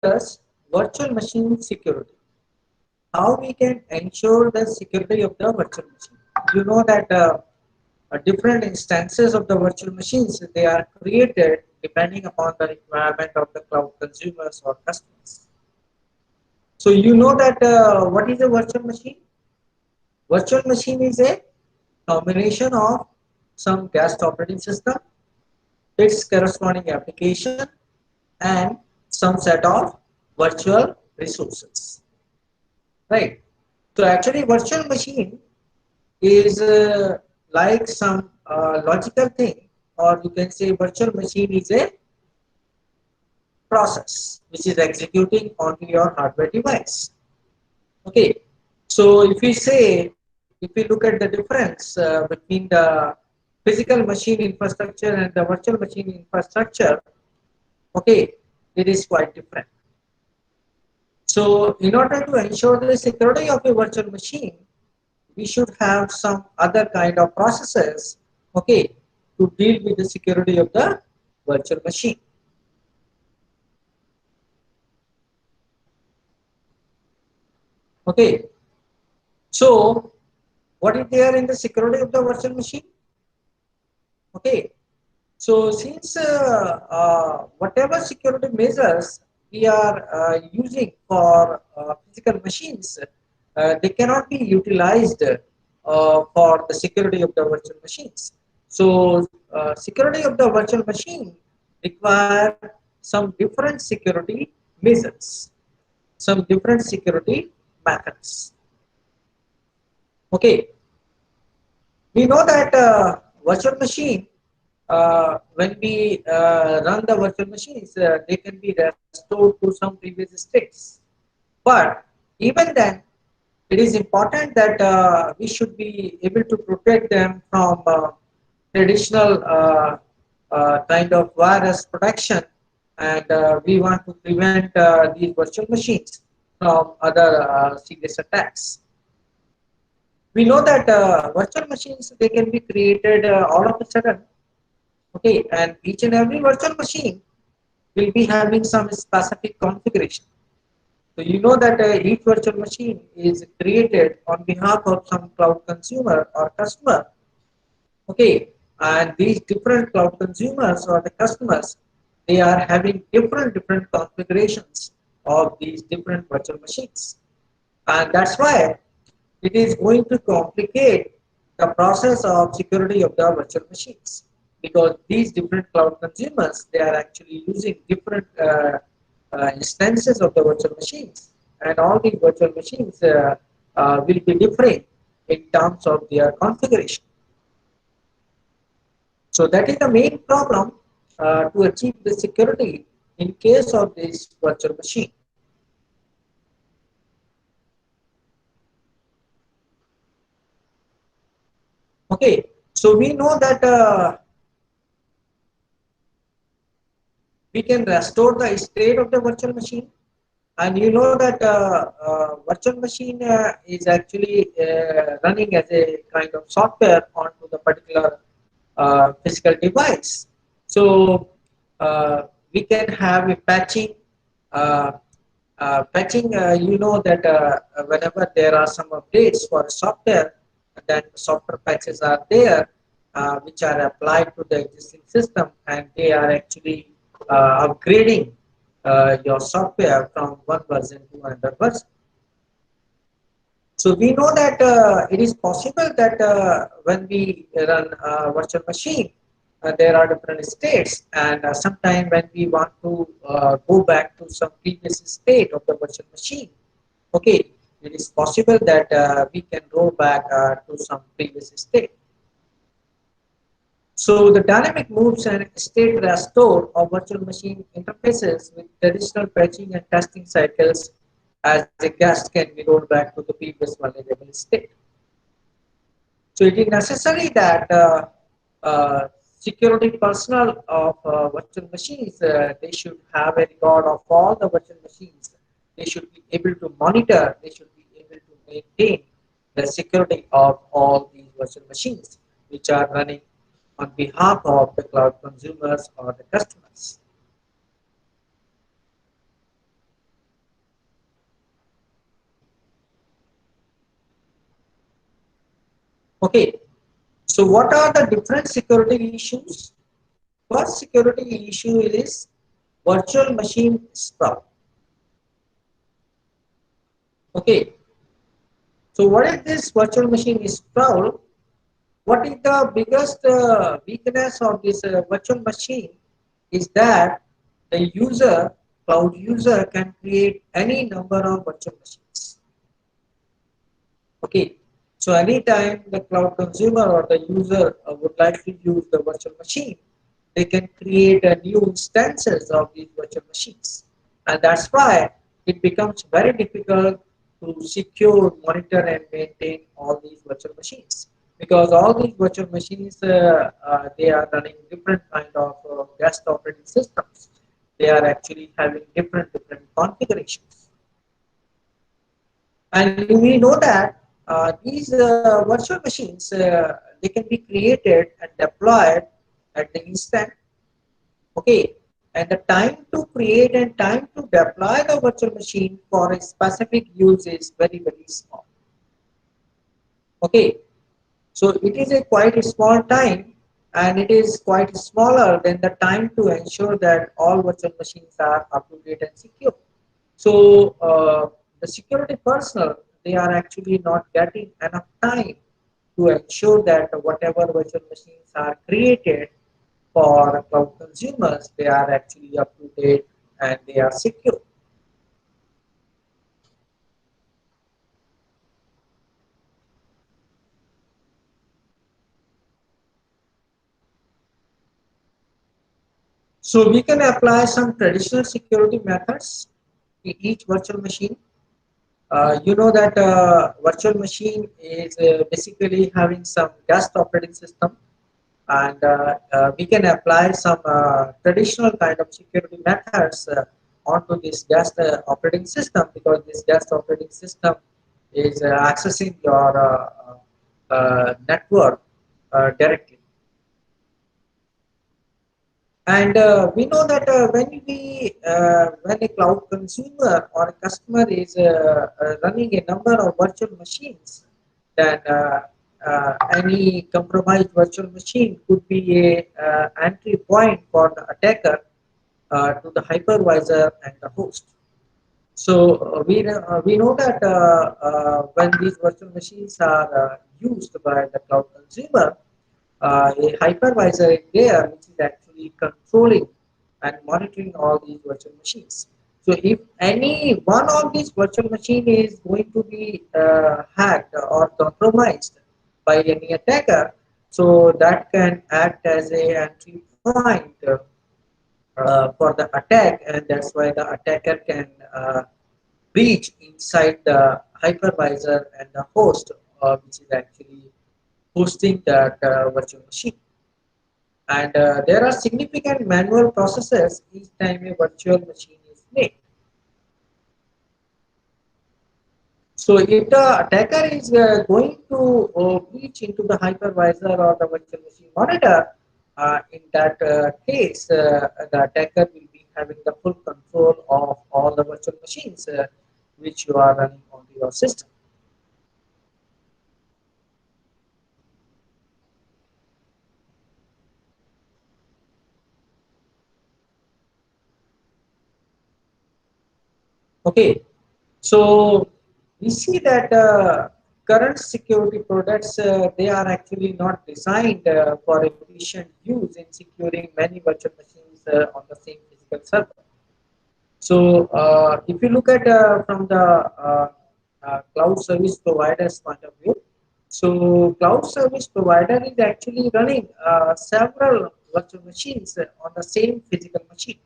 discuss virtual machine security. How we can ensure the security of the virtual machine. You know that different instances of the virtual machines they are created depending upon the requirement of the cloud consumers or customers. So you know that what is a virtual machine? Virtual machine is a combination of some guest operating system, its corresponding application, and some set of virtual resources. Right. So actually, virtual machine is like some logical thing, or you can say virtual machine is a process which is executing onto your hardware device. Okay. So if we look at the difference between the physical machine infrastructure and the virtual machine infrastructure, okay, it is quite different. So in order to ensure the security of a virtual machine, we should have some other kind of processes, okay, to deal with the security of the virtual machine. Okay, so what is there in the security of the virtual machine? Okay, so since whatever security measures we are using for physical machines, they cannot be utilized for the security of the virtual machines. So security of the virtual machine require some different security measures, some different security methods. Okay, we know that virtual machine when we run the virtual machines, they can be restored to some previous states. But even then, it is important that we should be able to protect them from traditional kind of virus protection, and we want to prevent these virtual machines from other serious attacks. We know that virtual machines they can be created all of a sudden. Okay, and each and every virtual machine will be having some specific configuration. So you know that each virtual machine is created on behalf of some cloud consumer or customer. Okay, and these different cloud consumers or the customers, they are having different configurations of these different virtual machines, and that's why it is going to complicate the process of security of the virtual machines because these different cloud consumers they are actually using different instances of the virtual machines, and all these virtual machines will be different in terms of their configuration. So that is the main problem to achieve the security in case of this virtual machine. Okay, so we know that we can restore the state of the virtual machine, and you know that virtual machine is actually running as a kind of software onto the particular physical device. So we can have a patching. Uh, Patching, you know that whenever there are some updates for software, then software patches are there, which are applied to the existing system, and they are actually upgrading your software from one version to another version. So we know that it is possible that when we run a virtual machine, there are different states, and sometime when we want to go back to some previous state of the virtual machine, okay, it is possible that we can go back to some previous state. So the dynamic moves and state restore of virtual machine interfaces with traditional patching and testing cycles as a guest can be rolled back to the previous vulnerable state. So it is necessary that security personnel of virtual machines, they should have a record of all the virtual machines. They should be able to monitor, they should be able to maintain the security of all these virtual machines, which are running on behalf of the cloud consumers or the customers. Okay, so what are the different security issues? First security issue is virtual machine sprawl. Okay, so what is this virtual machine sprawl? What is the biggest weakness of this virtual machine is that the user, cloud user, can create any number of virtual machines. Okay, so anytime the cloud consumer or the user would like to use the virtual machine, they can create new instances of these virtual machines, and that's why it becomes very difficult to secure, monitor, and maintain all these virtual machines, because all these virtual machines they are running different kind of guest operating systems. They are actually having different configurations, and we know that these virtual machines they can be created and deployed at the instant. Okay, and the time to create and time to deploy the virtual machine for a specific use is very small. Okay, so it is a quite small time, and it is quite smaller than the time to ensure that all virtual machines are up to date and secure. So the security personnel, they are actually not getting enough time to ensure that whatever virtual machines are created for cloud consumers, they are actually up to date and they are secure. So we can apply some traditional security methods to each virtual machine. You know that virtual machine is basically having some guest operating system, and we can apply some traditional kind of security methods onto this guest operating system, because this guest operating system is accessing your network directly. And we know that when a cloud consumer or a customer is running a number of virtual machines, then any compromised virtual machine could be a entry point for the attacker to the hypervisor and the host. So we know that when these virtual machines are used by the cloud consumer, a hypervisor is there which is actually controlling and monitoring all these virtual machines. So if any one of these virtual machine is going to be hacked or compromised by any attacker, so that can act as a entry point for the attack, and that's why the attacker can breach inside the hypervisor and the host, which is actually hosting that virtual machine. And there are significant manual processes each time a virtual machine is made. So if the attacker is going to breach into the hypervisor or the virtual machine monitor, in that case, the attacker will be having the full control of all the virtual machines which you are running onto your system. Okay, so we see that current security products they are actually not designed for efficient use in securing many virtual machines on the same physical server. So if you look at from the cloud service providers point of view, so cloud service provider is actually running several virtual machines on the same physical machine.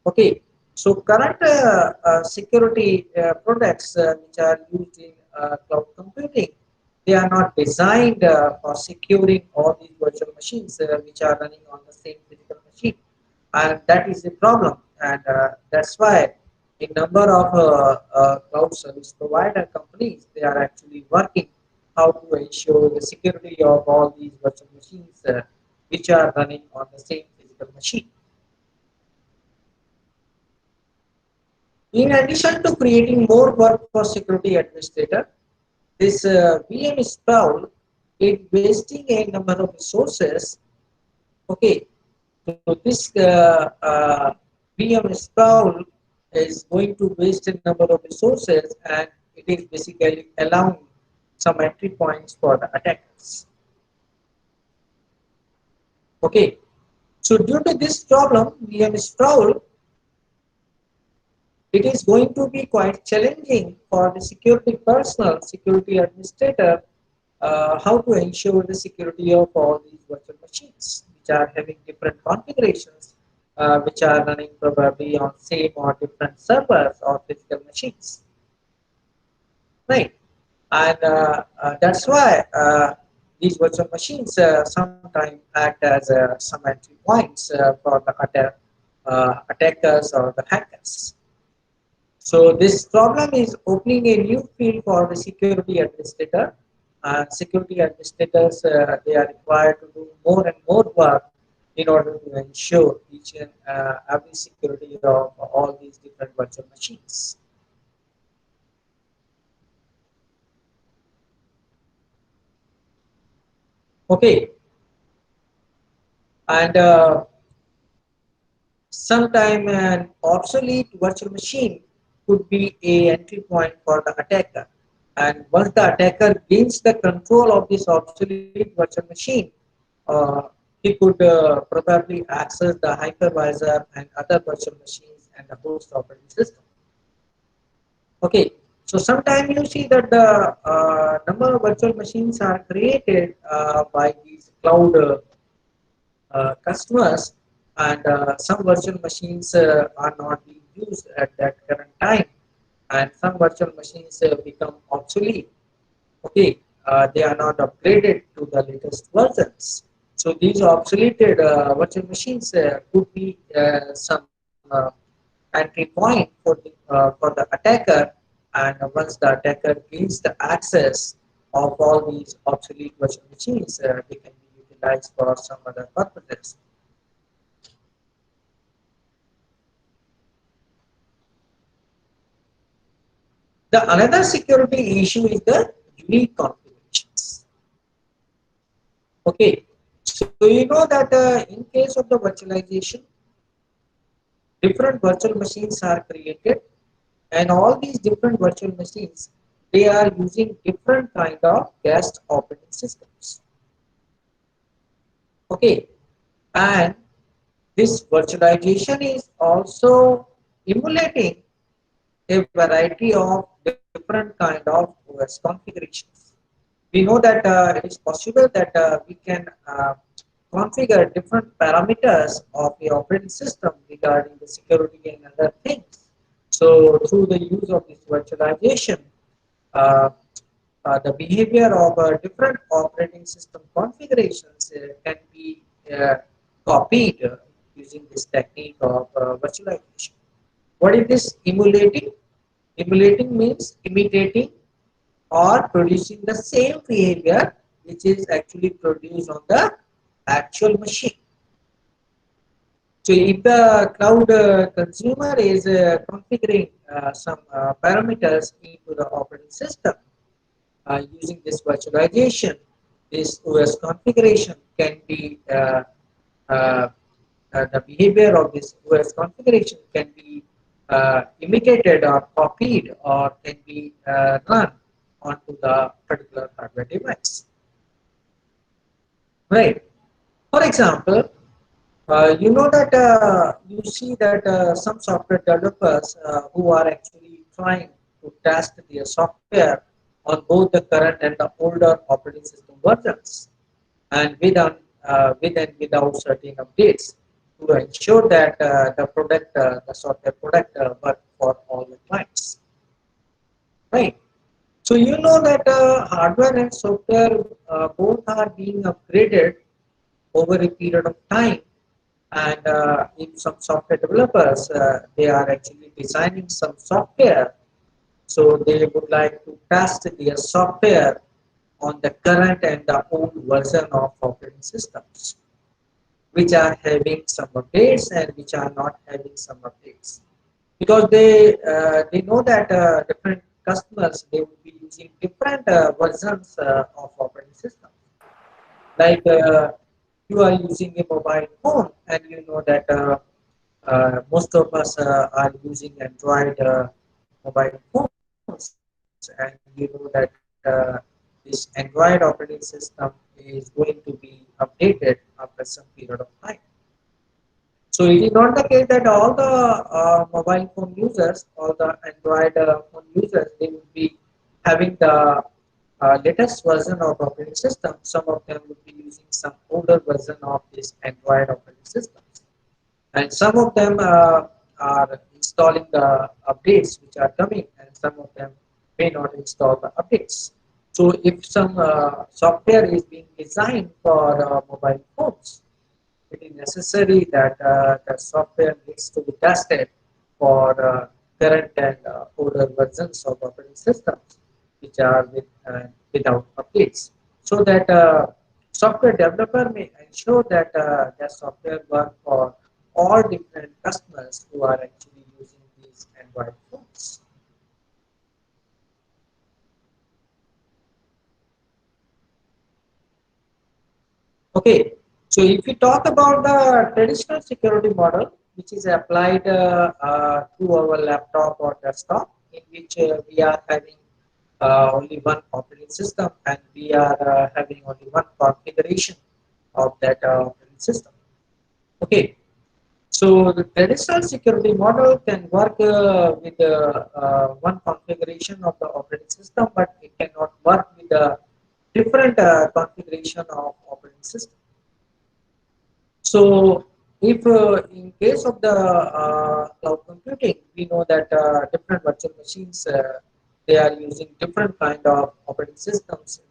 Okay, so current security products which are used in cloud computing, they are not designed for securing all these virtual machines which are running on the same physical machine, and that is the problem. And that's why a number of cloud service provider companies, they are actually working how to ensure the security of all these virtual machines which are running on the same physical machine. In addition to creating more work for security administrator, this VM sprawl it wasting a number of resources. Okay, so this VM install is going to waste a number of resources, and it is basically allowing some entry points for the attackers. Okay, so due to this problem, VM install, it is going to be quite challenging for the security personnel, security administrator, how to ensure the security of all these virtual machines, which are having different configurations, which are running probably on same or different servers or physical machines, right? And that's why these virtual machines sometimes act as some entry points for the attackers or the hackers. So this problem is opening a new field for the security administrator. And security administrators, they are required to do more and more work in order to ensure each and every security of all these different virtual machines. Okay, and sometime an obsolete virtual machine could be a entry point for the attacker. And once the attacker gains the control of this obsolete virtual machine, uh, he could probably access the hypervisor and other virtual machines and the host operating system. Okay, so sometimes you see that the number of virtual machines are created by these cloud customers, and some virtual machines are not being used at that current time, and some virtual machines become obsolete. Okay, they are not upgraded to the latest versions. So these obsoleted virtual machines could be some entry point for the attacker, and once the attacker gains the access of all these obsolete virtual machines, they can be utilized for some other purposes. The another security issue is the unique configurations. Okay, so you know that in case of the virtualization, different virtual machines are created, and all these different virtual machines, they are using different kind of guest operating systems. Okay, and this virtualization is also emulating a variety of different kind of OS configurations. We know that it is possible that we can configure different parameters of the operating system regarding the security and other things. So through the use of this virtualization, uh, the behavior of different operating system configurations can be uh, copied using this technique of virtualization. What is this emulating? Emulating means imitating or producing the same behavior which is actually produced on the actual machine. So if the cloud consumer is configuring some parameters into the operating system using this virtualization, this OS configuration can be uh, the behavior of this OS configuration can be imitated or copied or can be run onto the particular hardware device. Right. For example, you know that you see that some software developers who are actually trying to test their software on both the current and the older operating system versions, and with and without certain updates to ensure that the software product work for all the clients. Right. So you know that hardware and software both are being upgraded over a period of time, and in some software developers they are actually designing some software, so they would like to test their software on the current and the old version of operating systems, which are having some updates and which are not having some updates, because they know that different customers, they will be using different versions of operating systems. Like you are using a mobile phone, and you know that most of us are using Android mobile phones, and you know that this Android operating system is going to be updated after some period of time. So it is not the case that all the mobile phone users, all the Android phone users, they would be having the latest version of operating system. Some of them would be using some older version of this Android operating system, and some of them are installing the updates which are coming, and some of them may not install the updates. So if some software is being designed for mobile phones, it is necessary that the software needs to be tested for current and older versions of operating systems which are without updates, so that software developer may ensure that the software work for all different customers who are actually using these Android phones. Okay, so if we talk about the traditional security model, which is applied to our laptop or desktop, in which we are having only one operating system, and we are having only one configuration of that operating system. Okay, so the traditional security model can work with one configuration of the operating system, but it cannot work with a different configuration of operating system. So, if in case of the cloud computing, we know that different virtual machines they are using different kind of operating systems,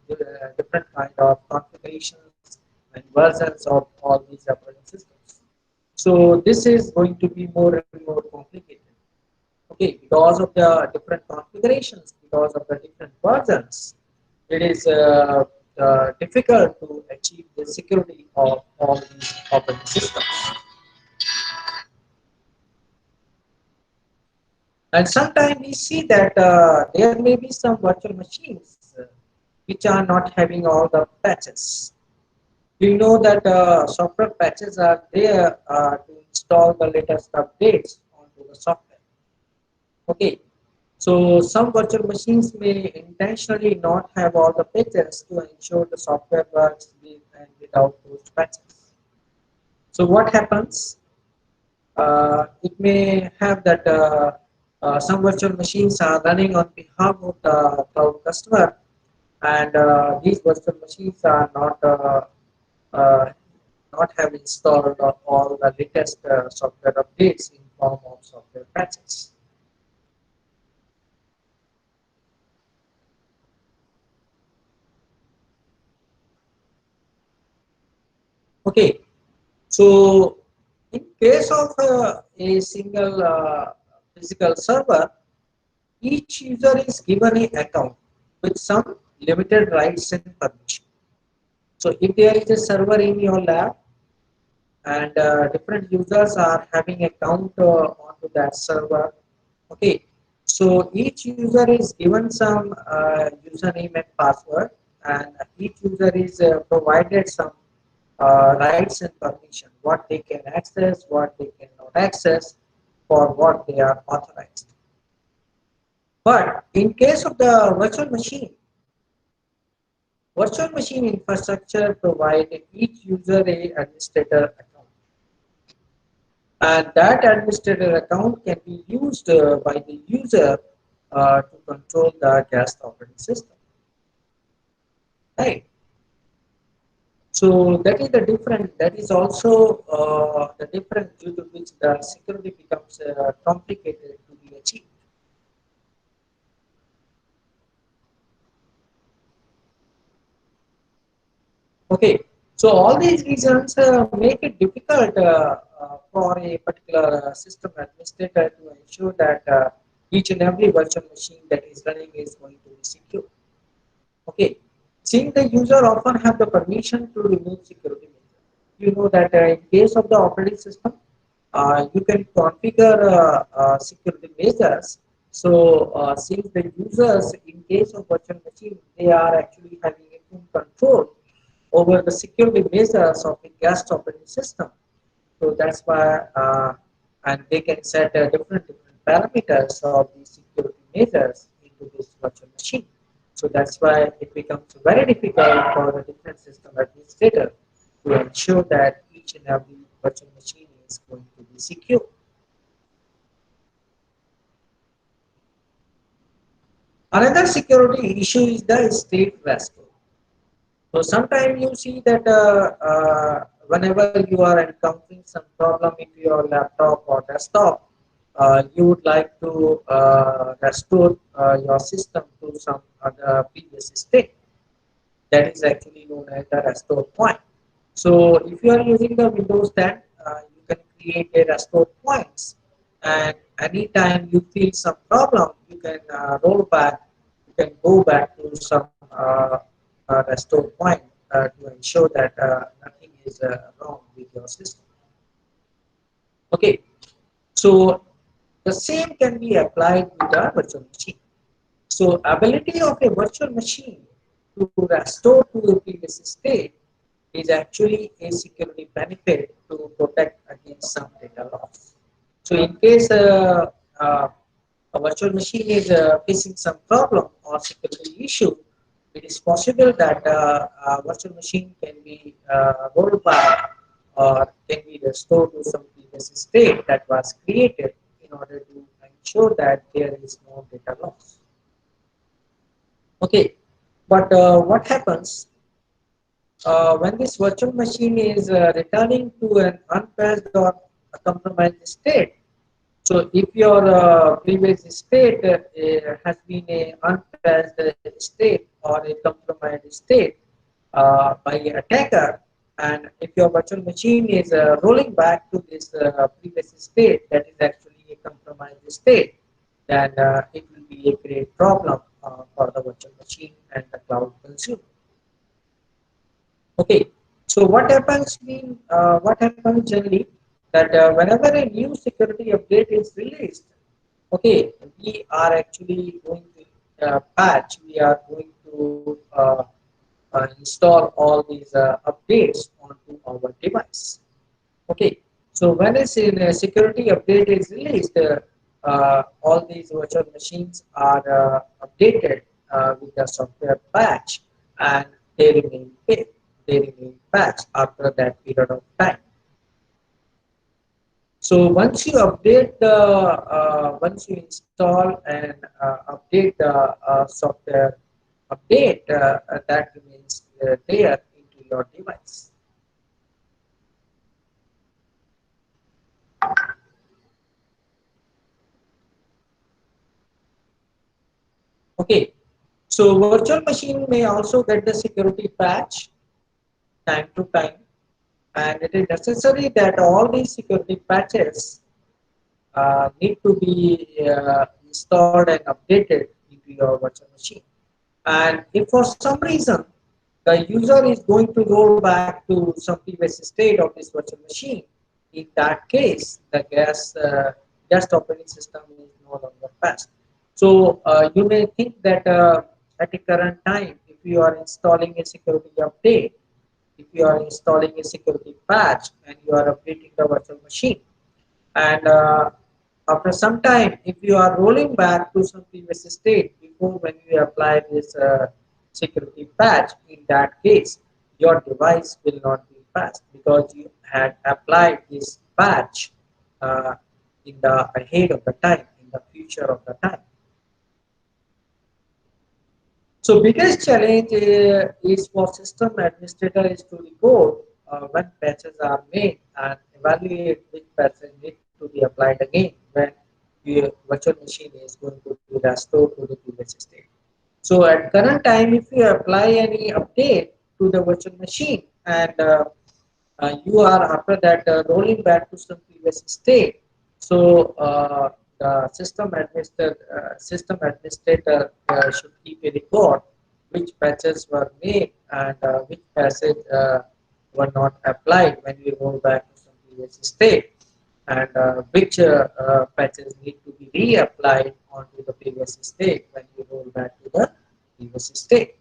different kind of configurations and versions of all these operating systems. So this is going to be more and more complicated. Okay, because of the different configurations, because of the different versions, it is difficult to achieve the security of all these operating systems. And sometimes we see that there may be some virtual machines which are not having all the patches. We know that software patches are there to install the latest updates onto the software. Okay, so some virtual machines may intentionally not have all the patches to ensure the software works with and without those patches. So what happens? It may have that some virtual machines are running on behalf of the cloud customer, and these virtual machines are uh, not have installed all the latest software updates in form of software patches. Okay, so in case of a single physical server, each user is given an account with some limited rights and permission. So if there is a server in your lab and different users are having account onto that server, okay. So each user is given some username and password, and each user is provided some rights and permission, what they can access, what they cannot access, for what they are authorized. But in case of the virtual machine infrastructure provide each user a administrator account, and that administrator account can be used by the user to control the guest operating system. Right. So that is the difference. That is also the difference due to which the security becomes complicated to be achieved. Okay, so all these reasons make it difficult for a particular system administrator to ensure that each and every virtual machine that is running is going to be secure. Okay, since the user often have the permission to remove security measures. You know that in case of the operating system, you can configure security measures. So since the users, in case of virtual machine, they are actually having a full control over the security measures of a guest operating system. So that's why, and they can set different parameters of the security measures into this virtual machine. So that's why it becomes very difficult for the different system administrator to ensure that each and every virtual machine is going to be secure. Another security issue is the state restore. So sometimes you see that whenever you are encountering some problem in your laptop or desktop, you would like to restore your system to some other previous state. That is actually known as the restore point. So if you are using the Windows 10, you can create a restore points, and anytime you feel some problem, you can roll back, you can go back to some restore point to ensure that nothing is wrong with your system. Okay, so the same can be applied with a virtual machine. So ability of a virtual machine to restore to the previous state is actually a security benefit to protect against some data loss. So in case uh, a virtual machine is facing some problem or security issue, it is possible that a virtual machine can be rolled back or can be restored to some previous state that was created in order to ensure that there is no data loss. Okay, but what happens when this virtual machine is returning to an unpatched or a compromised state? So if your previous state has been a unpatched state or a compromised state by an attacker, and if your virtual machine is rolling back to this previous state that is actually a compromised state, then it will be a great problem for the virtual machine and the cloud consumer. Okay, so what happens generally that whenever a new security update is released, okay, we are actually going to patch, we are going to install all these updates onto our device. Okay, so when a security update is released, all these virtual machines are updated with the software patch, and they remain patched after that period of time. So once you install and update the software update, that remains there into your device. Okay, so virtual machine may also get the security patch time to time, and it is necessary that all these security patches need to be installed and updated into your virtual machine. And if for some reason the user is going to roll back to some previous state of this virtual machine, in that case, the guest operating system is no longer fast. So you may think that at the current time, if you are installing a security update, if you are installing a security patch and you are updating the virtual machine, and after some time, if you are rolling back to some previous state before when you apply this security patch, in that case, your device will not be fast because you had applied this patch uh, in the ahead of the time, in the future of the time. So biggest challenge is for system administrator is to record when patches are made and evaluate which patches need to be applied again when your virtual machine is going to be restored to the previous state. So at current time, if you apply any update to the virtual machine and you are after that rolling back to some previous state, so the system administrator should keep a record which patches were made and which patches were not applied when we roll back to some previous state, and which patches need to be reapplied onto the previous state when you roll back to the previous state.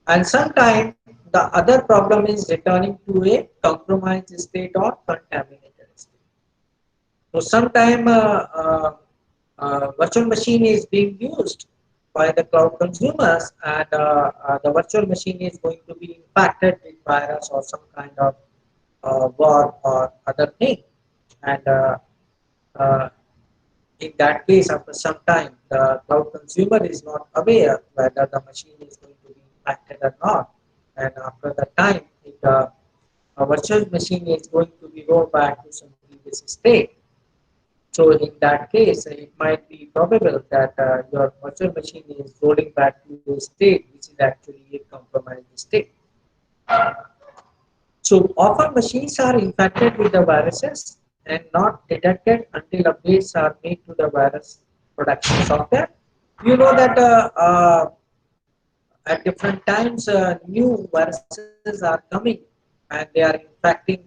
And sometimes the other problem is returning to a compromised state or contaminated state. So sometimes virtual machine is being used by the cloud consumers, and the virtual machine is going to be impacted with virus or some kind of war or other thing. And uh, in that case, after some time, the cloud consumer is not aware whether the machine is going to be impacted or not. And after that time, if the virtual machine is going to be rolled back to some previous state. So in that case, it might be probable that your virtual machine is rolling back to a state which is actually a compromised state. So often machines are infected with the viruses and not detected until updates are made to the virus production software. You know that at different times new viruses are coming and they are infecting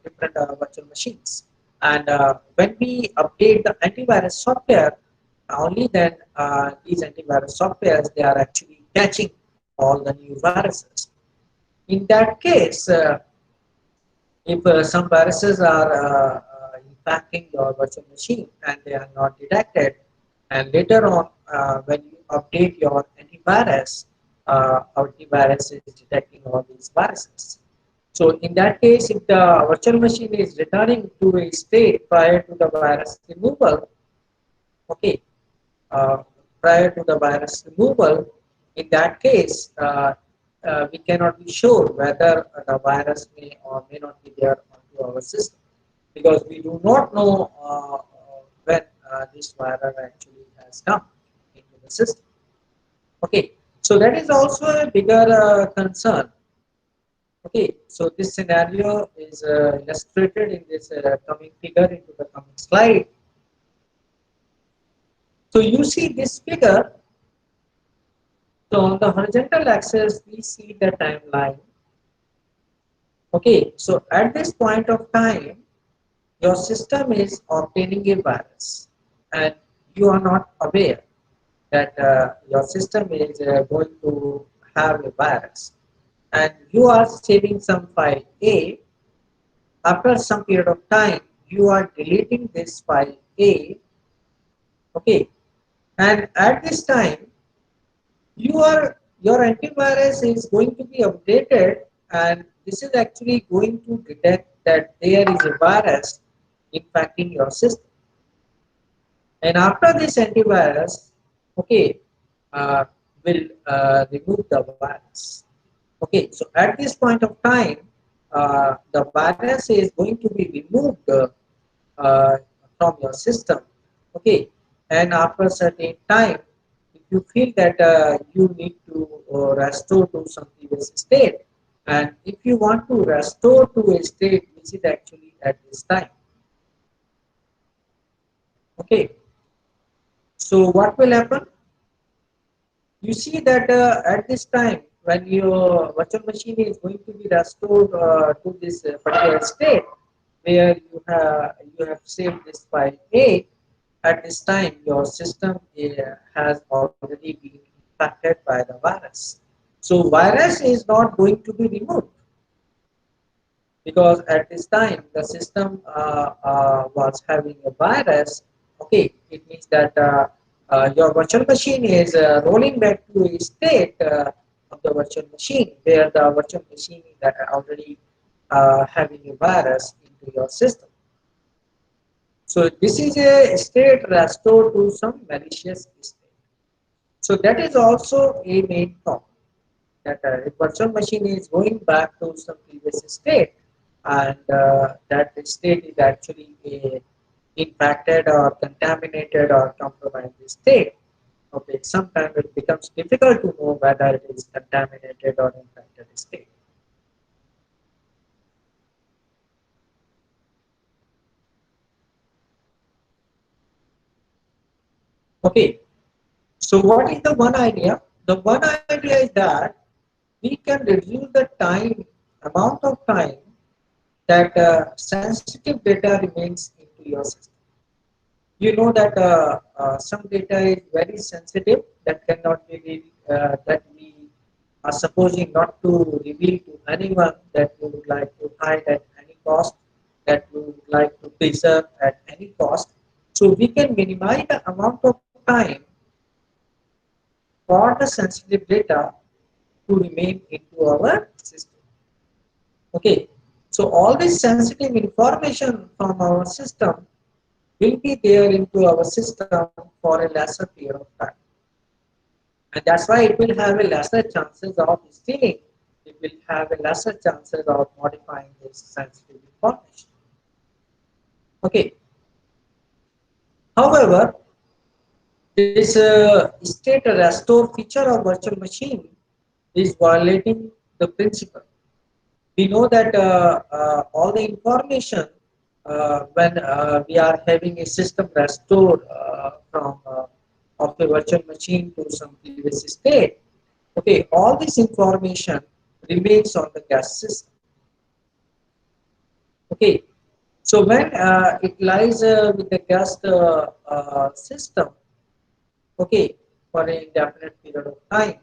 different virtual machines. And when we update the antivirus software, only then these antivirus softwares they are actually catching all the new viruses. In that case, if some viruses are impacting your virtual machine and they are not detected, and later on when you update your antivirus, antivirus is detecting all these viruses. So in that case, if the virtual machine is returning to a state prior to the virus removal, okay, uh, prior to the virus removal, in that case, we cannot be sure whether the virus may or may not be there onto our system because we do not know when this virus actually has come into the system. Okay, so that is also a bigger concern. Okay, so this scenario is illustrated in this coming figure into the coming slide. So you see this figure. So on the horizontal axis, we see the timeline. Okay, so at this point of time, your system is obtaining a virus, and you are not aware that your system is going to have a virus, and you are saving some file A. After some period of time, you are deleting this file A. Okay, and at this time, your antivirus is going to be updated, and this is actually going to detect that there is a virus infecting your system. And after this antivirus, okay, uh, will remove the virus. Okay, so at this point of time, the virus is going to be removed uh, from your system. Okay, and after a certain time, if you feel that you need to restore to some previous state, and if you want to restore to a state which is actually at this time, okay, so what will happen? You see that at this time, when your virtual machine is going to be restored to this particular state, where you have saved this file A, at this time your system has already been infected by the virus. So virus is not going to be removed because at this time the system was having a virus. Okay, it means that your virtual machine is rolling back to a state of the virtual machine where the virtual machine is already having a virus into your system. So this is a state restored to some malicious state. So that is also a main problem, that a virtual machine is going back to some previous state, and that state is actually a impacted or contaminated or compromised state. Okay, sometimes it becomes difficult to know whether it is contaminated or infected state. Okay, so what is the one idea? The one idea is that we can reduce the time, amount of time that sensitive data remains into your system. You know that some data is very sensitive that cannot be that we supposing not to reveal to anyone, that you would like to hide at any cost, that you would like to preserve at any cost. So we can minimize the amount of time for the sensitive data to remain into our system. Okay, so all this sensitive information from our system will be there into our system for a lesser period of time. And that's why it will have a lesser chances of stealing. It will have a lesser chances of modifying this sensitive information. Okay. However, this state restore feature of virtual machine is violating the principle. We know that all the information when we are having a system restored from of a virtual machine to some previous state. Okay, all this information remains on the gas system. Okay, so when it lies with the gas system, okay, for an indefinite period of time,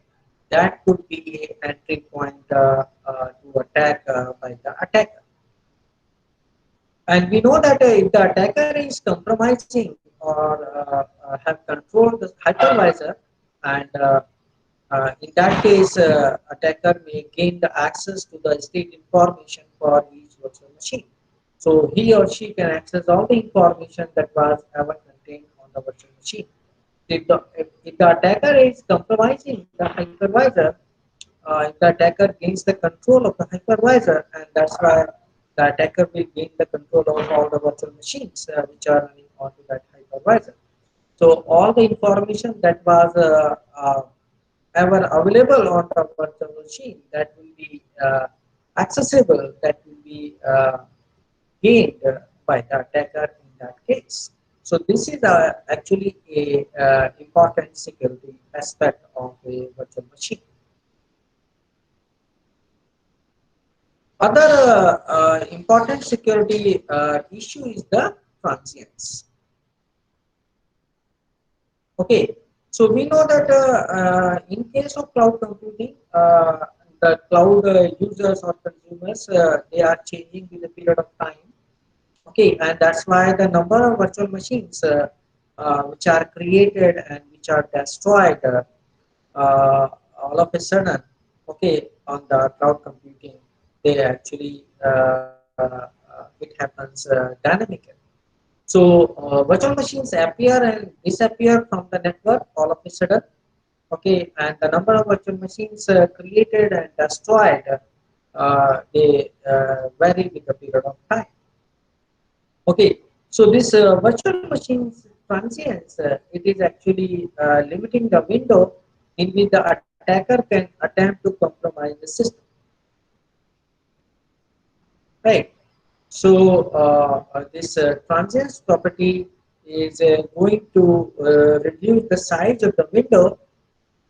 that could be an entry point to attack by the attacker. And we know that if the attacker is compromising or have controlled the hypervisor, and in that case, attacker may gain the access to the state information for each virtual machine. So he or she can access all the information that was ever contained on the virtual machine. If the attacker is compromising the hypervisor, if the attacker gains the control of the hypervisor, and that's why the attacker will gain the control of all the virtual machines which are running onto that hypervisor. So all the information that was ever available on the virtual machine, that will be accessible, that will be gained by the attacker in that case. So this is actually a important security aspect of a virtual machine. Other important security issue is the transients. Okay, so we know that in case of cloud computing, the cloud users or consumers, they are changing with the period of time. Okay, and that's why the number of virtual machines which are created and which are destroyed all of a sudden, okay, on the cloud computing, they actually it happens dynamically. So virtual machines appear and disappear from the network all of a sudden. Okay, and the number of virtual machines created and destroyed, they vary with the period of time. Okay, so this virtual machines transients, it is actually limiting the window in which the attacker can attempt to compromise the system. Right. So this transients property is going to reduce the size of the window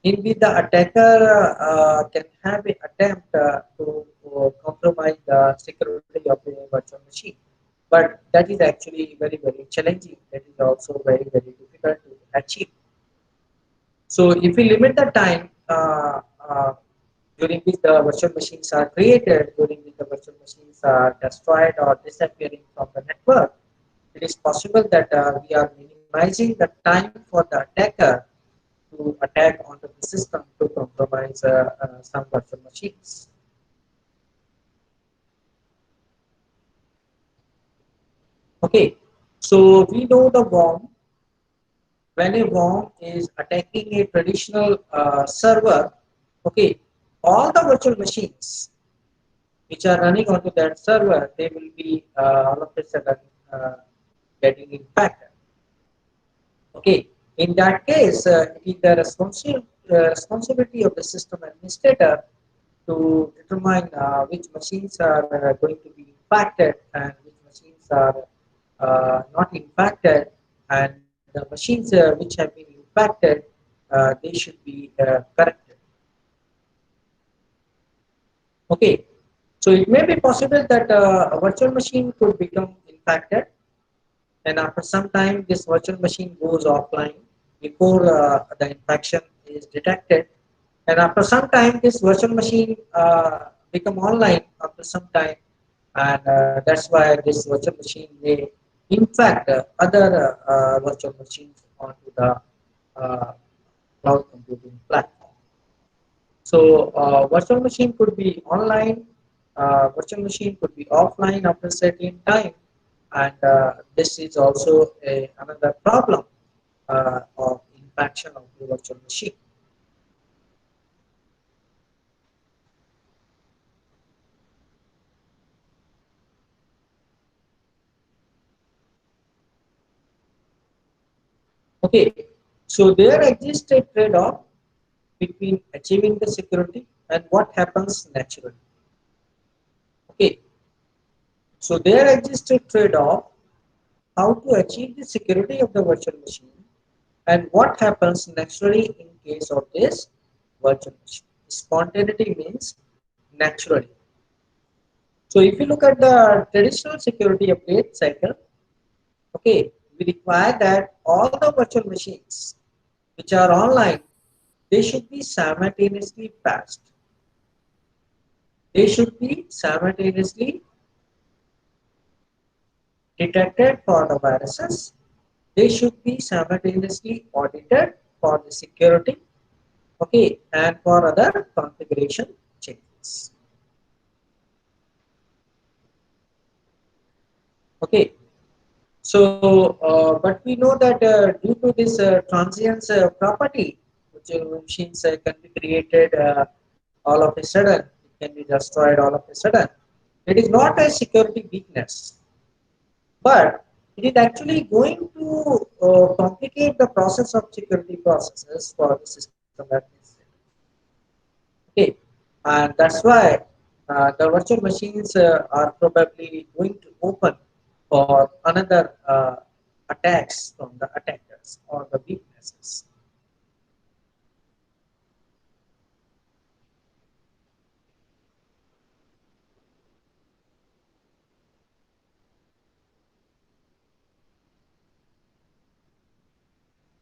in which the attacker can have an attempt to compromise the security of the virtual machine. But that is actually very, very challenging. That is also very, very difficult to achieve. So if we limit the time during which the virtual machines are created, during which the virtual machines are destroyed or disappearing from the network, it is possible that we are minimizing the time for the attacker to attack onto the system to compromise some virtual machines. Okay, so we know the worm. When a worm is attacking a traditional server, okay, all the virtual machines which are running onto that server, they will be all of a sudden getting infected. Okay, in that case, it is the responsibility of the system administrator to determine which machines are going to be impacted and which machines are not impacted, and the machines which have been impacted, they should be corrected. Okay, so it may be possible that a virtual machine could become impacted, and after some time, this virtual machine goes offline before the infection is detected. And after some time, this virtual machine become online after some time, and that's why this virtual machine may infect other virtual machines onto the uh, cloud computing platform. So virtual machine could be online, virtual machine could be offline after certain time, and this is also another problem of infection of the virtual machine. Okay, so there exists a trade-off between achieving the security and what happens naturally. Okay, so there exists a trade-off how to achieve the security of the virtual machine and what happens naturally in case of this virtual machine. Spontaneity means naturally. So if you look at the traditional security update cycle, okay, we require that all the virtual machines which are online, they should be simultaneously patched. They should be simultaneously detected for the viruses. They should be simultaneously audited for the security, okay, and for other configuration changes. Okay, so but we know that due to this transience property, which machines can be created all of a sudden, it can be destroyed all of a sudden. It is not a security weakness, but it is actually going to complicate the process of security processes for the system administrator. Okay, and that's why the virtual machines are probably going to open for another attacks from the attackers or the weakness.